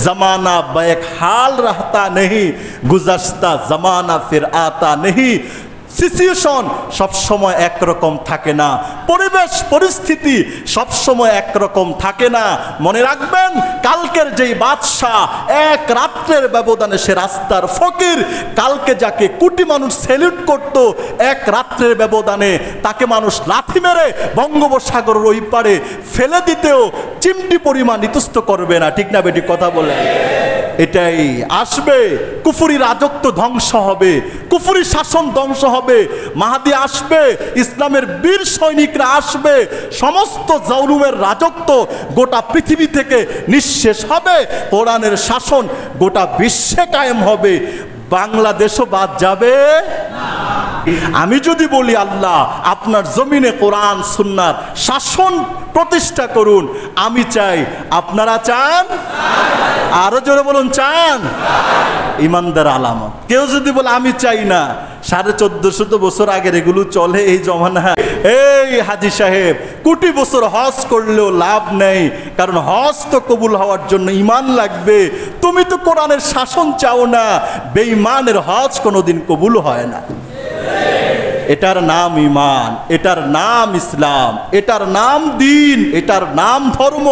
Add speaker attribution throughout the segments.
Speaker 1: जमाना बैक हाल रहता नहीं, गुज़श्ता जमाना फिर आता नहीं। সিচুয়েশন সব সময় একরকম থাকে না, পরিবেশ পরিস্থিতি সব সময় একরকম থাকে না। মনে রাখবেন, কালকের যেই বাদশাহ এক রাত্রের ব্যবধানে সে রাস্তার ফকির, কালকে যাকে কোটি মানুষ স্যালুট করত, এক রাত্রের ব্যবধানে তাকে মানুষ লাথি মেরে বঙ্গোপসাগরের ওই পারে ফেলে দিতেও চিমটি পরিমাণ ইতস্ত করবে না। ঠিক না বেটি কথা বলে? এটাই আসবে, কুফরি রাজত্ব ধ্বংস হবে, কুফরি শাসন ধ্বংস হবে, মাহাদি আসবে, ইসলামের বীর সৈনিকরা আসবে, সমস্ত জৌলুমের রাজত্ব গোটা পৃথিবী থেকে নিঃশেষ হবে, কোরআনের শাসন গোটা বিশ্বে কায়েম হবে, বাংলাদেশও বাদ যাবে না। আমি যদি বলি আল্লাহ আপনার জমিনে কোরআন সুন্নাহর শাসন প্রতিষ্ঠা করুন, আমি চাই, আপনারা চান? আরো জোরে বলুন, চান? ইমানদার আলামত। কেউ যদি বলে আমি চাই না, 1450 বছর আগের এগুলো চলে এই জমানা। এই হাজী সাহেব, কোটি বছর হজ করলেও লাভ নেই, কারণ হজ তো কবুল হওয়ার জন্য ইমান লাগবে। তুমি তো কোরআনের শাসন চাও না, বেঈমানের হজ কোনোদিন কবুল হয় না। এটার নাম ইমান, এটার নাম ইসলাম, এটার নাম দ্বীন, এটার নাম ধর্ম,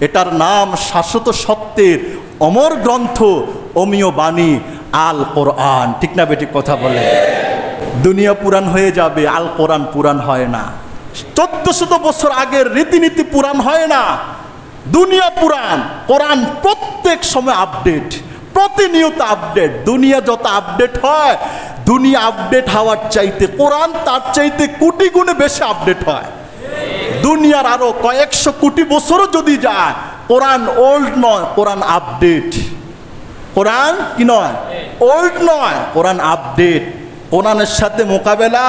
Speaker 1: এটার নাম শাশ্বত সত্যের অমর গ্রন্থ, অমীয় বাণী আল কোরআন। ঠিক না বেটি কথা বলে? দুনিয়া পুরান হয়ে যাবে, আল কোরআন পুরান হয় না। 1400 বছর আগের রীতিনীতি পুরান হয় না, দুনিয়া পুরান। কোরআন প্রত্যেক সময় আপডেট, প্রতিনিয়ত আপডেট। দুনিয়া যত আপডেট হয়, দুনিয়া আপডেট হওয়ার চাইতে কোরআন তার চাইতে কোটি গুণে বেশি আপডেট হয়। দুনিয়ার আরো কয়েকশো কোটি বছরও যদি যায়, কোরআন ওল্ড নয়, কোরআন আপডেট। কোরআন কি নয়? ওল্ড নয়, কোরআন আপডেট। কোরআনের সাথে মোকাবেলা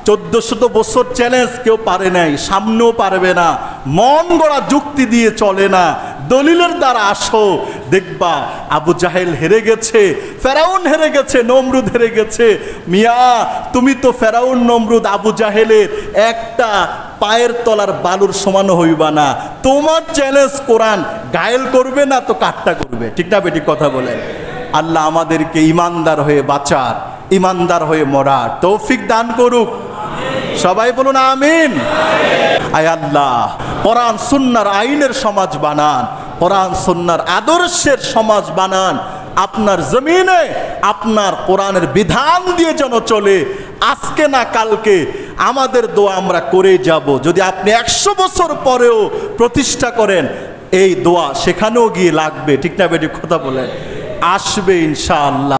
Speaker 1: 1400 বছর চ্যালেঞ্জ কেউ পারে নাই, সামনেও পারবে না। মন গড়া যুক্তি দিয়ে চলে না, দলিলের দ্বারা আসো, দেখবা আবু জাহেল হেরে গেছে, ফেরাউন হেরে গেছে, নমরুদ হেরে গেছে। মিয়া, তুমি তো ফেরাউন, নমরুদ, আবু জাহেলের একটা পায়ের তলার বালুর সমান হইবা না। তোমার চ্যালেঞ্জ কোরআন গায়েল করবে না তো কাট্টা করবে। ঠিক না বেটি কথা বলে? আল্লাহ আমাদেরকে ইমানদার হয়ে বাঁচার, ইমানদার হয়ে মরার তৌফিক দান করুক। সবাই বলুন আমিন। আয় আল্লাহ, কোরআন সুন্নাহর আইনের সমাজ বানান, কোরআন সুন্নাহর আদর্শের সমাজ বানান। আপনার জমিনে আপনার কোরআনের বিধান দিয়ে যেন চলে, আজকে না কালকে। আমাদের দোয়া আমরা করে যাব। যদি আপনি 100 বছর পরেও প্রতিষ্ঠা করেন, এই দোয়া সেখানেও গিয়ে লাগবে। ঠিক না বেটি কথা বলেন? আসবে ইনশাআল্লাহ।